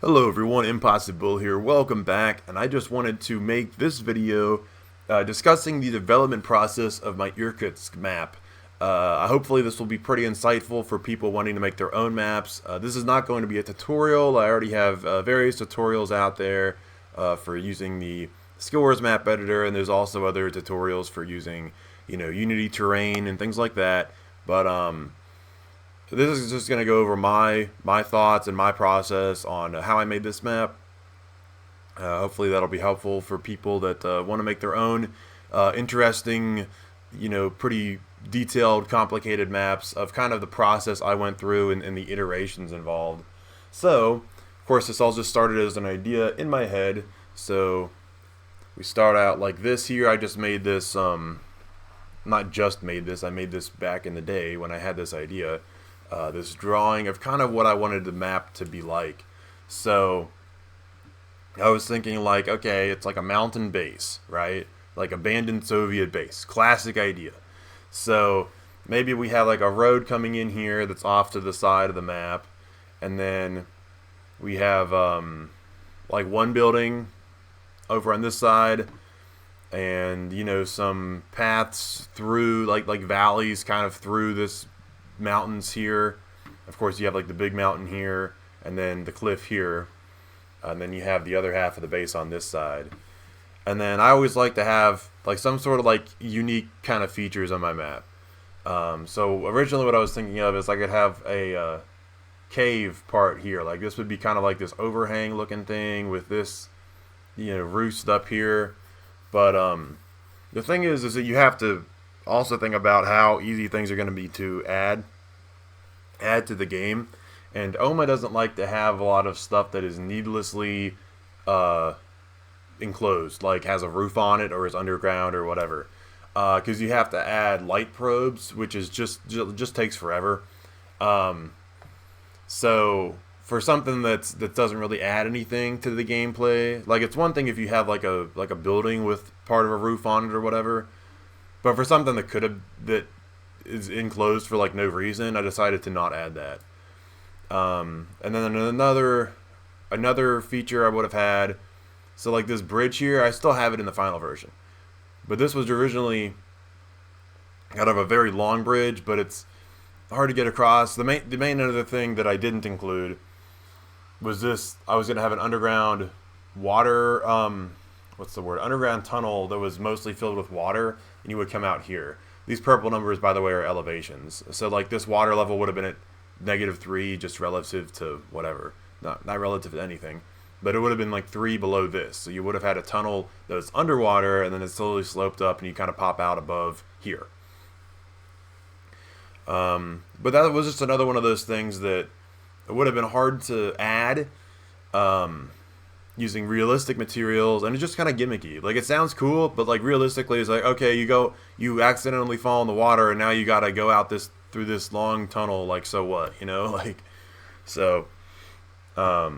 Hello everyone, impossybull here. Welcome back, and I just wanted to make this video discussing the development process of my Irkutsk map. Hopefully this will be pretty insightful for people wanting to make their own maps. This is not going to be a tutorial. I already have various tutorials out there for using the Skillwarz map editor, and there's also other tutorials for using, Unity terrain and things like that. But this is just going to go over my thoughts and my process on how I made this map. Hopefully that'll be helpful for people that want to make their own interesting, pretty detailed, complicated maps of kind of the process I went through and the iterations involved. So, of course, this all just started as an idea in my head. So we start out like this here. I just made this, not just made this, I made this back in the day when I had this idea. This drawing of kind of what I wanted the map to be like. So I was thinking like, okay, it's like a mountain base, right? Like abandoned Soviet base. Classic idea. So maybe we have like a road coming in here that's off to the side of the map, and then we have like one building over on this side, and some paths through like valleys kind of through this mountains here. Of course you have like the big mountain here, and then the cliff here, and then you have the other half of the base on this side. And then I always like to have like some sort of like unique kind of features on my map. So originally what I was thinking of is I could have a cave part here. Like this would be kind of like this overhang looking thing with this roost up here. But the thing is that you have to also think about how easy things are going to be to add to the game. And OMA doesn't like to have a lot of stuff that is needlessly enclosed, like has a roof on it or is underground or whatever, because you have to add light probes, which is just takes forever. So for something that doesn't really add anything to the gameplay, like it's one thing if you have like a building with part of a roof on it or whatever. But for something that is enclosed for like no reason, I decided to not add that. And then another feature I would have had, so like this bridge here, I still have it in the final version. But this was originally kind of a very long bridge, but it's hard to get across. The main other thing that I didn't include was this. I was going to have an underground water, underground tunnel that was mostly filled with water, and you would come out here. These purple numbers, by the way, are elevations. So like this water level would have been at -3, just relative to whatever. Not relative to anything. But it would have been like 3 below this. So you would have had a tunnel that was underwater, and then it slowly sloped up, and you kind of pop out above here. But that was just another one of those things that it would have been hard to add using realistic materials, and it's just kind of gimmicky. Like it sounds cool, but like realistically, it's like, okay, you accidentally fall in the water, and now you gotta go out through this long tunnel. Like, so what? Like, so I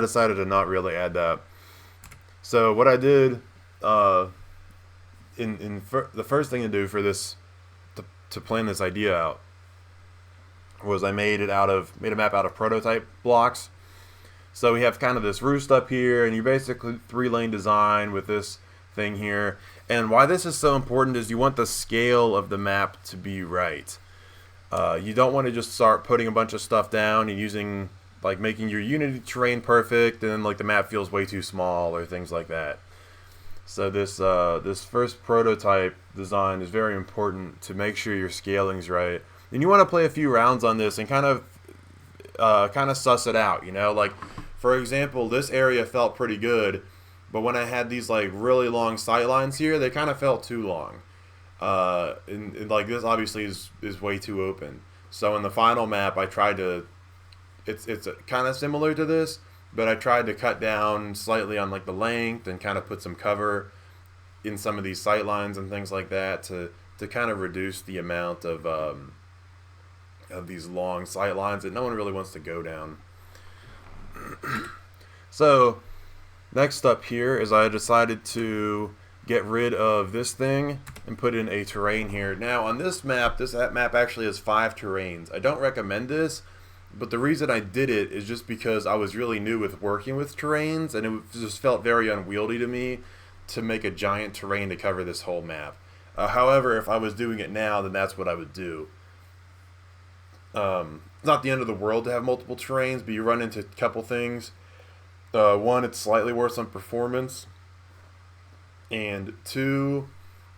decided to not really add that. So what I did, the first thing to do for this, to plan this idea out, was I made a map out of prototype blocks. So we have kind of this roost up here, and you basically 3-lane design with this thing here. And why this is so important is you want the scale of the map to be right. You don't want to just start putting a bunch of stuff down and making your Unity terrain perfect, and then like the map feels way too small or things like that. So this first prototype design is very important to make sure your scaling's right. And you want to play a few rounds on this and kind of suss it out. Like for example, this area felt pretty good, but when I had these like really long sight lines here, they kind of felt too long. And like this obviously is way too open. So in the final map, I tried to. It's kind of similar to this, but I tried to cut down slightly on like the length and kind of put some cover in some of these sight lines and things like that to kind of reduce the amount of these long sight lines that no one really wants to go down. So next up here is I decided to get rid of this thing and put in a terrain here. Now on this map actually has 5 terrains. I don't recommend this, But the reason I did it is just because I was really new with working with terrains, and it just felt very unwieldy to me to make a giant terrain to cover this whole map. However, if I was doing it now, then that's what I would do. It's not the end of the world to have multiple terrains, but you run into a couple things. One, it's slightly worse on performance, and two,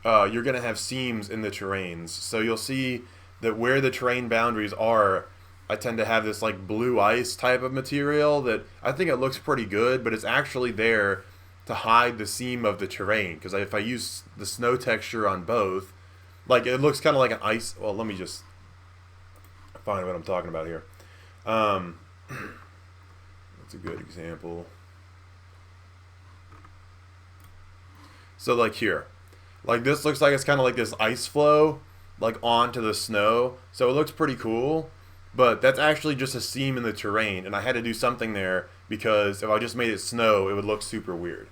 you're going to have seams in the terrains. So you'll see that where the terrain boundaries are, I tend to have this like blue ice type of material that I think it looks pretty good, but it's actually there to hide the seam of the terrain. Because if I use the snow texture on both, like it looks kind of like an ice. Well, let me just find what I'm talking about here. That's a good example. So like here, like this looks like it's kind of like this ice flow, like onto the snow. So it looks pretty cool. But that's actually just a seam in the terrain, and I had to do something there because if I just made it snow, it would look super weird.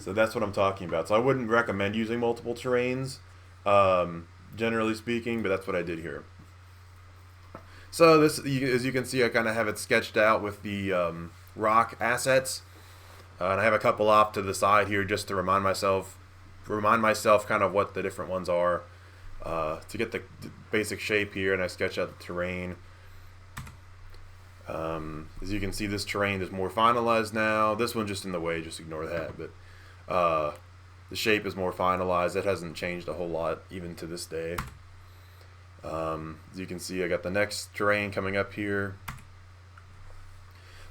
So that's what I'm talking about. So I wouldn't recommend using multiple terrains, generally speaking, but that's what I did here. So this, as you can see, I kind of have it sketched out with the rock assets, and I have a couple off to the side here just to remind myself kind of what the different ones are, to get the basic shape here, and I sketch out the terrain. As you can see, this terrain is more finalized now. This one's just in the way, just ignore that. But the shape is more finalized. It hasn't changed a whole lot even to this day. As you can see, I got the next terrain coming up here.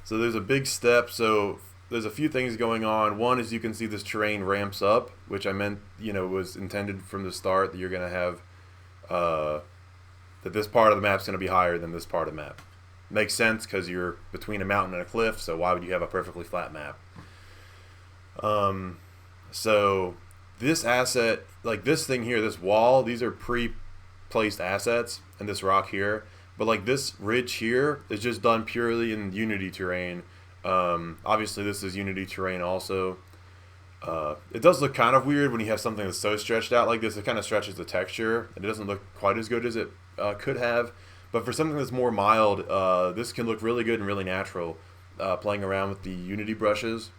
So there's a big step. So there's a few things going on. One is you can see this terrain ramps up, which I meant, was intended from the start that you're going to have, that this part of the map's going to be higher than this part of the map. Makes sense because you're between a mountain and a cliff, so why would you have a perfectly flat map? So this asset, like this thing here, this wall, these are pre-placed assets, and this rock here. But like this ridge here is just done purely in Unity terrain. Obviously this is Unity terrain also. It does look kind of weird when you have something that's so stretched out like this. It kind of stretches the texture, and it doesn't look quite as good as it could have. But for something that's more mild, this can look really good and really natural, playing around with the Unity brushes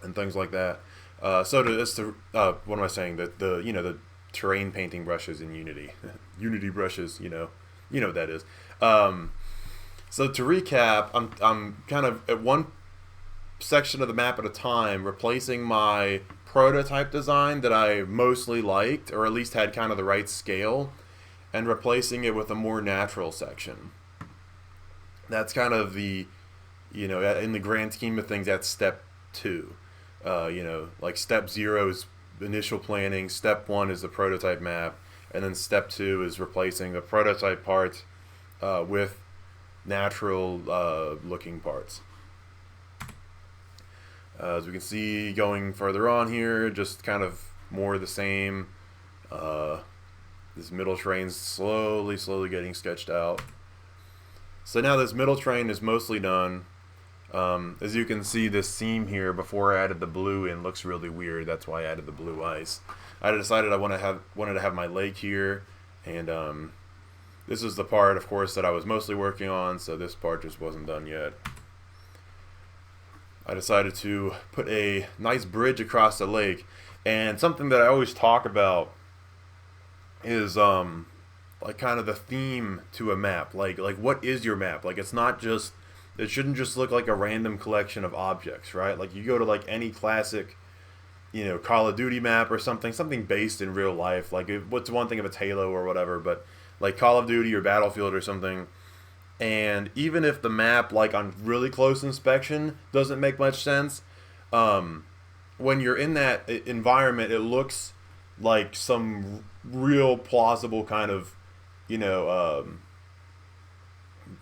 and things like that. What am I saying? The terrain painting brushes in Unity, Unity brushes. You know what that is. So to recap, I'm kind of at one section of the map at a time, replacing my prototype design that I mostly liked, or at least had kind of the right scale, and replacing it with a more natural section. That's kind of the, in the grand scheme of things, that's step 2. Like step 0 is initial planning, step 1 is the prototype map, and then step 2 is replacing the prototype parts with natural looking parts. As we can see, going further on here, just kind of more of the same. This middle terrain's slowly getting sketched out. So now this middle terrain is mostly done. As you can see, this seam here before I added the blue in looks really weird. That's why I added the blue ice. I decided I wanted to have my lake here, and this is the part, of course, that I was mostly working on. So this part just wasn't done yet. I decided to put a nice bridge across the lake, and something that I always talk about is like kind of the theme to a map. Like what is your map? Like it shouldn't just look like a random collection of objects, right? Like you go to like any classic, Call of Duty map or something based in real life. Like what's one thing if it's Halo or whatever, but like Call of Duty or Battlefield or something. And even if the map, like on really close inspection, doesn't make much sense, when you're in that environment, it looks like some real plausible kind of,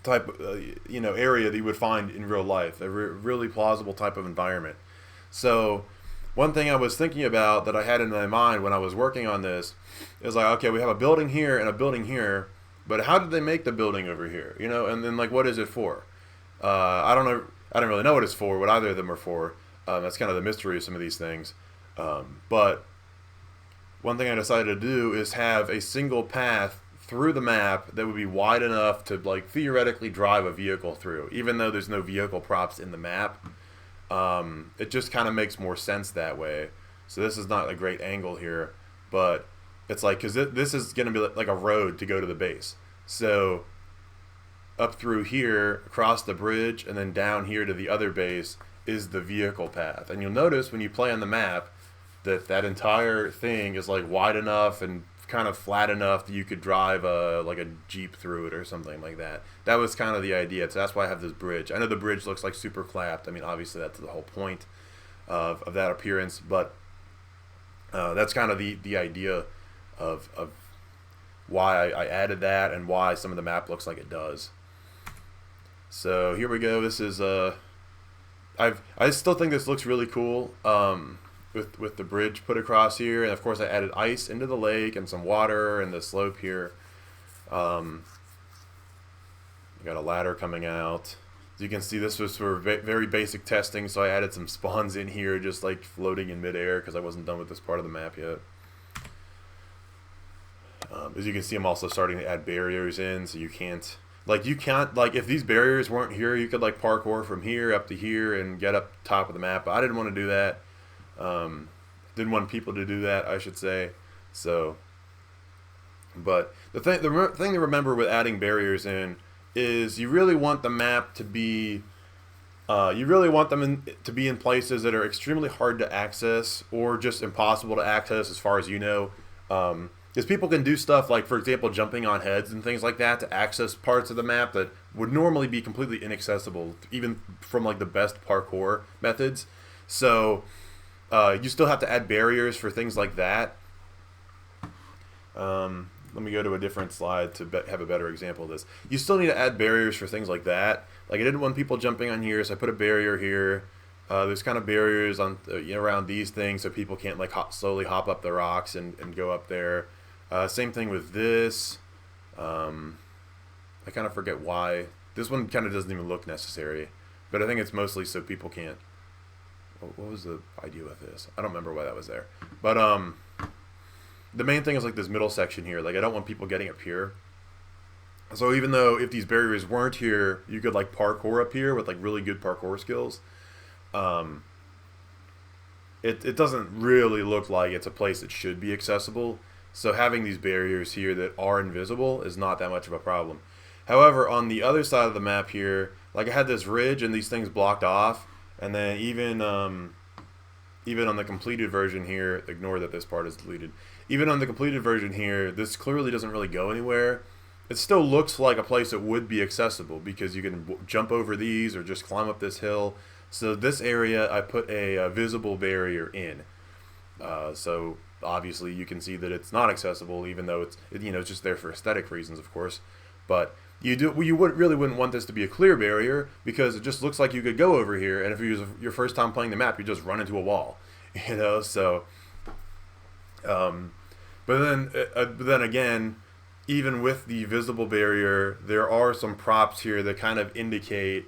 type, area that you would find in real life, a really plausible type of environment. So one thing I was thinking about that I had in my mind when I was working on this is like, okay, we have a building here and a building here, but how did they make the building over here? And then like, what is it for? I don't know. I don't really know what it's for, what either of them are for. That's kind of the mystery of some of these things. But one thing I decided to do is have a single path through the map that would be wide enough to like theoretically drive a vehicle through, even though there's no vehicle props in the map. It just kind of makes more sense that way. So this is not a great angle here, but it's like, because this is going to be like a road to go to the base. So up through here, across the bridge, and then down here to the other base is the vehicle path. And you'll notice when you play on the map that that entire thing is like wide enough and kind of flat enough that you could drive like a Jeep through it or something like that. That was kind of the idea. So that's why I have this bridge. I know the bridge looks like super clapped. I mean, obviously that's the whole point of that appearance, but that's kind of the idea of why I added that and why some of the map looks like it does. So here we go. This is I still think this looks really cool. With the bridge put across here, and of course I added ice into the lake and some water and the slope here. You got a ladder coming out. As you can see, this was for very basic testing, so I added some spawns in here just like floating in midair because I wasn't done with this part of the map yet. As you can see, I'm also starting to add barriers in, so you can't like if these barriers weren't here, you could like parkour from here up to here and get up top of the map, but I didn't want to do that. Didn't want people to do that, I should say. So, but the thing to remember with adding barriers in is you really want the map to be, you really want them to be in places that are extremely hard to access or just impossible to access as far as you know. Because people can do stuff like, for example, jumping on heads and things like that to access parts of the map that would normally be completely inaccessible, even from like the best parkour methods. So you still have to add barriers for things like that. Let me go to a different slide to have a better example of this. You still need to add barriers for things like that. Like I didn't want people jumping on here, so I put a barrier here. There's kind of barriers on around these things so people can't like slowly hop up the rocks and go up there. Same thing with this. I kind of forget why. This one kind of doesn't even look necessary, but I think it's mostly so people can't. What was the idea with this? I don't remember why that was there. But the main thing is like this middle section here. Like I don't want people getting up here. So even though if these barriers weren't here, you could like parkour up here with like really good parkour skills. It doesn't really look like it's a place that should be accessible. So having these barriers here that are invisible is not that much of a problem. However, on the other side of the map here, like I had this ridge and these things blocked off. And then even on the completed version here, ignore that this part is deleted. Even on the completed version here, this clearly doesn't really go anywhere. It still looks like a place that would be accessible because you can jump over these or just climb up this hill. So this area, I put a visible barrier in. So obviously you can see that it's not accessible, even though it's just there for aesthetic reasons, of course. But you really wouldn't want this to be a clear barrier because it just looks like you could go over here, and if it was your first time playing the map, you just run into a wall, So, but then again, even with the visible barrier, there are some props here that kind of indicate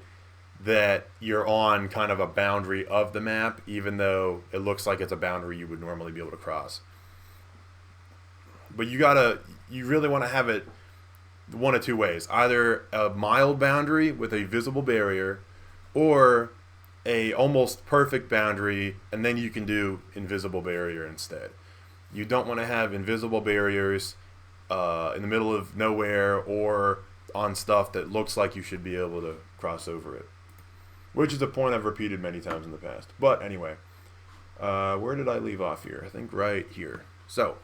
that you're on kind of a boundary of the map, even though it looks like it's a boundary you would normally be able to cross. But you really want to have it one of two ways: either a mild boundary with a visible barrier, or a almost perfect boundary, and then you can do invisible barrier instead. You don't want to have invisible barriers in the middle of nowhere or on stuff that looks like you should be able to cross over it, which is a point I've repeated many times in the past. But anyway, where did I leave off here? I think right here. So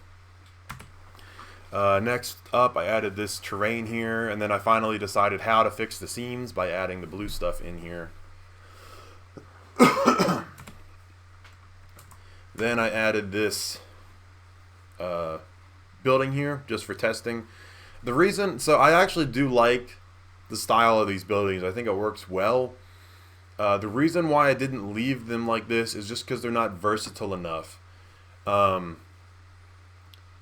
next up, I added this terrain here, and then I finally decided how to fix the seams by adding the blue stuff in here. Then I added this building here just for testing. So I actually do like the style of these buildings. I think it works well. The reason why I didn't leave them like this is just because they're not versatile enough.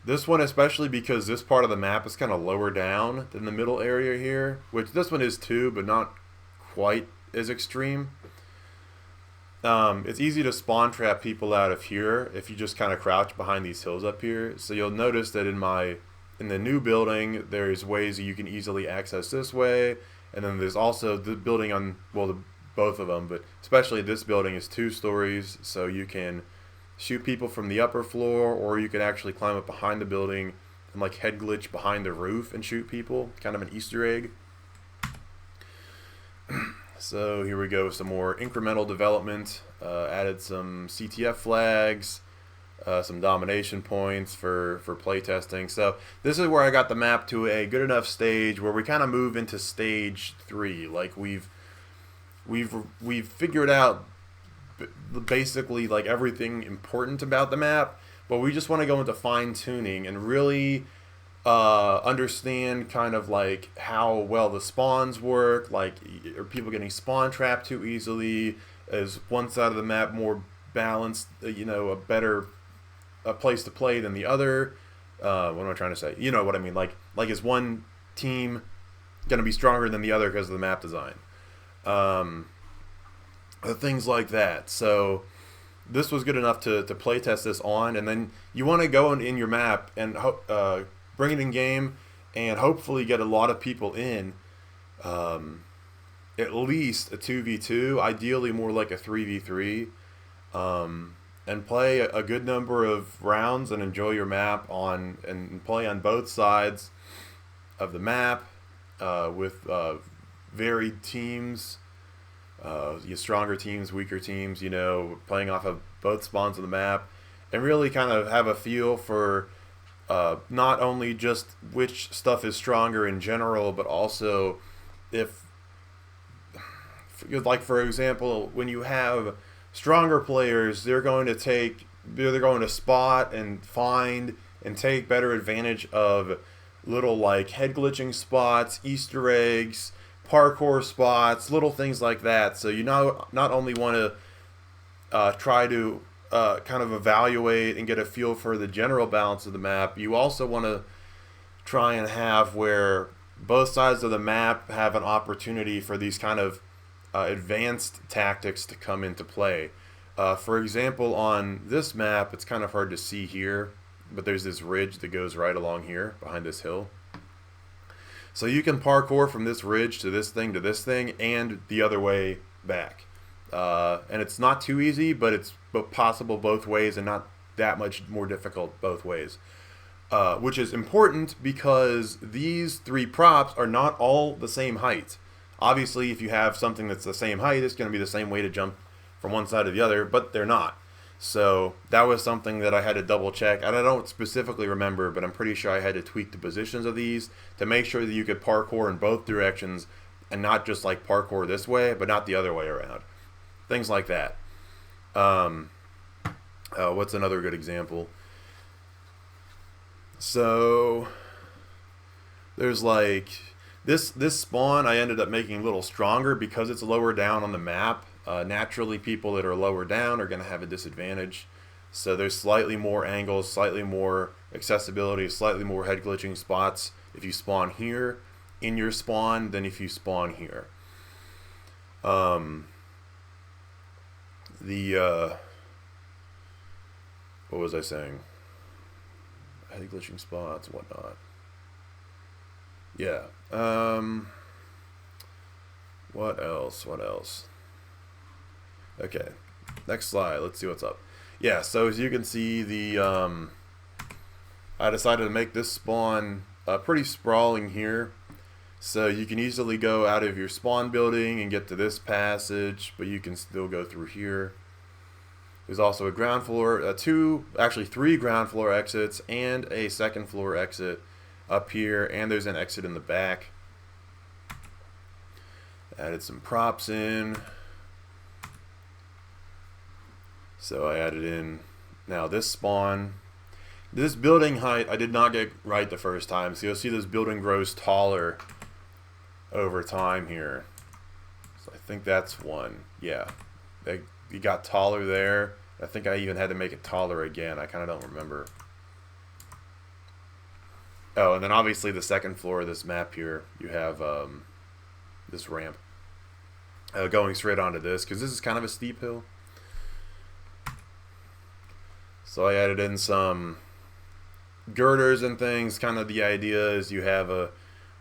This one especially because this part of the map is kind of lower down than the middle area here, which this one is too, but not quite as extreme. It's easy to spawn trap people out of here if you just kind of crouch behind these hills up here. So you'll notice that in my in the new building, there's ways that you can easily access this way, and then there's also the building on, well, both of them, but especially this building is 2 stories, so you can shoot people from the upper floor, or you can actually climb up behind the building and like head glitch behind the roof and shoot people. Kind of an Easter egg. So here we go, some more incremental development. Added some CTF flags, some domination points for playtesting. So this is where I got the map to a good enough stage where we kind of move into stage 3. Like we've figured out basically like everything important about the map, but we just want to go into fine tuning and really understand kind of like how well the spawns work. Like, are people getting spawn trapped too easily? Is one side of the map more balanced, you know, a place to play than the other? What am I trying to say? You know what I mean? Like is one team going to be stronger than the other because of the map design? Things like that. So this was good enough to play test this on, and then you want to go in your map and bring it in game and hopefully get a lot of people in, at least a 2v2, ideally more like a 3v3, and play a good number of rounds and enjoy your map and play on both sides of the map with varied teams. Stronger teams, weaker teams, you know, playing off of both spawns of the map, and really kind of have a feel for not only just which stuff is stronger in general, but also if, like for example, when you have stronger players, they're going to spot and find and take better advantage of little like head glitching spots, Easter eggs, parkour spots, little things like that. So you not only want to try to kind of evaluate and get a feel for the general balance of the map, you also want to try and have where both sides of the map have an opportunity for these kind of advanced tactics to come into play. For example, on this map, it's kind of hard to see here, but there's this ridge that goes right along here behind this hill. So you can parkour from this ridge to this thing and the other way back. And it's not too easy, but it's possible both ways and not that much more difficult both ways. Which is important because these 3 props are not all the same height. Obviously, if you have something that's the same height, it's going to be the same way to jump from one side to the other, but they're not. So that was something that I had to double check, and I don't specifically remember, but I'm pretty sure I had to tweak the positions of these to make sure that you could parkour in both directions and not just like parkour this way, but not the other way around. Things like that. What's another good example? So there's like this spawn I ended up making a little stronger because it's lower down on the map. Naturally, people that are lower down are going to have a disadvantage. So there's slightly more angles, slightly more accessibility, slightly more head glitching spots if you spawn here in your spawn than if you spawn here. What was I saying? Head glitching spots, whatnot. Yeah. What else? Okay, next slide. Let's see what's up. Yeah, so as you can see, I decided to make this spawn pretty sprawling here. So you can easily go out of your spawn building and get to this passage, but you can still go through here. There's also a ground floor, 3 ground floor exits and a second floor exit up here, and there's an exit in the back. Added some props in. So I added in now this spawn. This building height I did not get right the first time. So you'll see this building grows taller over time here. So I think that's one. Yeah. You got taller there. I think I even had to make it taller again. I kind of don't remember. Oh, and then obviously the second floor of this map here, you have this ramp going straight onto this, because this is kind of a steep hill. So I added in some girders and things, kind of the idea is you have a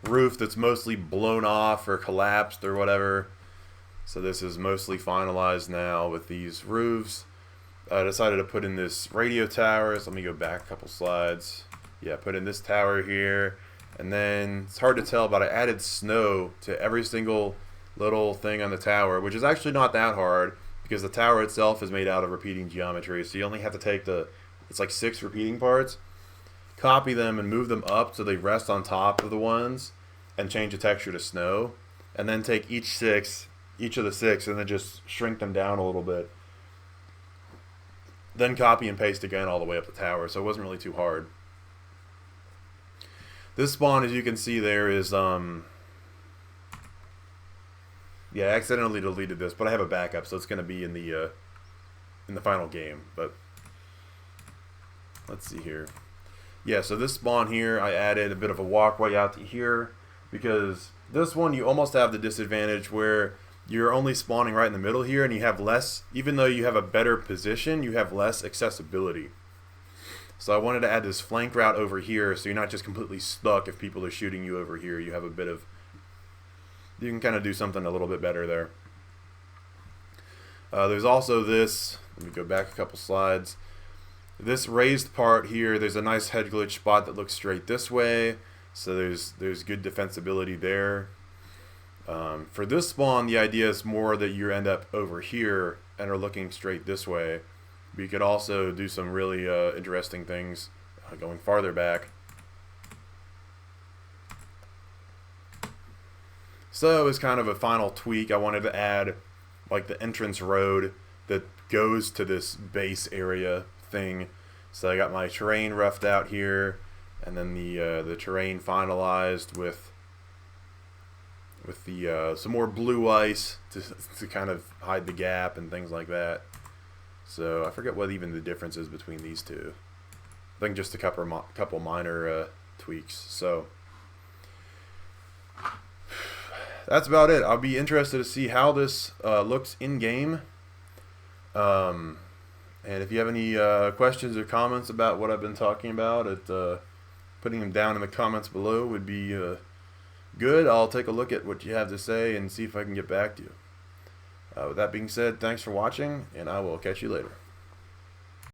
roof that's mostly blown off or collapsed or whatever. So this is mostly finalized now with these roofs. I decided to put in this radio tower, so let me go back a couple slides. Yeah, put in this tower here, and then it's hard to tell, but I added snow to every single little thing on the tower, which is actually not that hard because the tower itself is made out of repeating geometry, so you only have to take it's like 6 repeating parts, copy them and move them up so they rest on top of the ones, and change the texture to snow, and then take each of the 6 and then just shrink them down a little bit. Then copy and paste again all the way up the tower, so it wasn't really too hard. This spawn, as you can see there, is yeah, I accidentally deleted this, but I have a backup, so it's going to be in the final game. But let's see here. Yeah, so this spawn here, I added a bit of a walkway out to here because this one you almost have the disadvantage where you're only spawning right in the middle here, and you have less, even though you have a better position, you have less accessibility. So I wanted to add this flank route over here, so you're not just completely stuck if people are shooting you over here. You have a bit of, you can kind of do something a little bit better there. There's also this, let me go back a couple slides. This raised part here, there's a nice head glitch spot that looks straight this way, so there's good defensibility there. For this spawn, the idea is more that you end up over here and are looking straight this way. But you could also do some really interesting things going farther back. So as kind of a final tweak, I wanted to add like the entrance road that goes to this base area thing. So I got my terrain roughed out here, and then the terrain finalized with the some more blue ice to kind of hide the gap and things like that. So I forget what even the difference is between these two. I think just a couple minor tweaks. So that's about it. I'll be interested to see how this looks in game. And if you have any questions or comments about what I've been talking about, putting them down in the comments below would be good. I'll take a look at what you have to say and see if I can get back to you. With that being said, thanks for watching, and I will catch you later.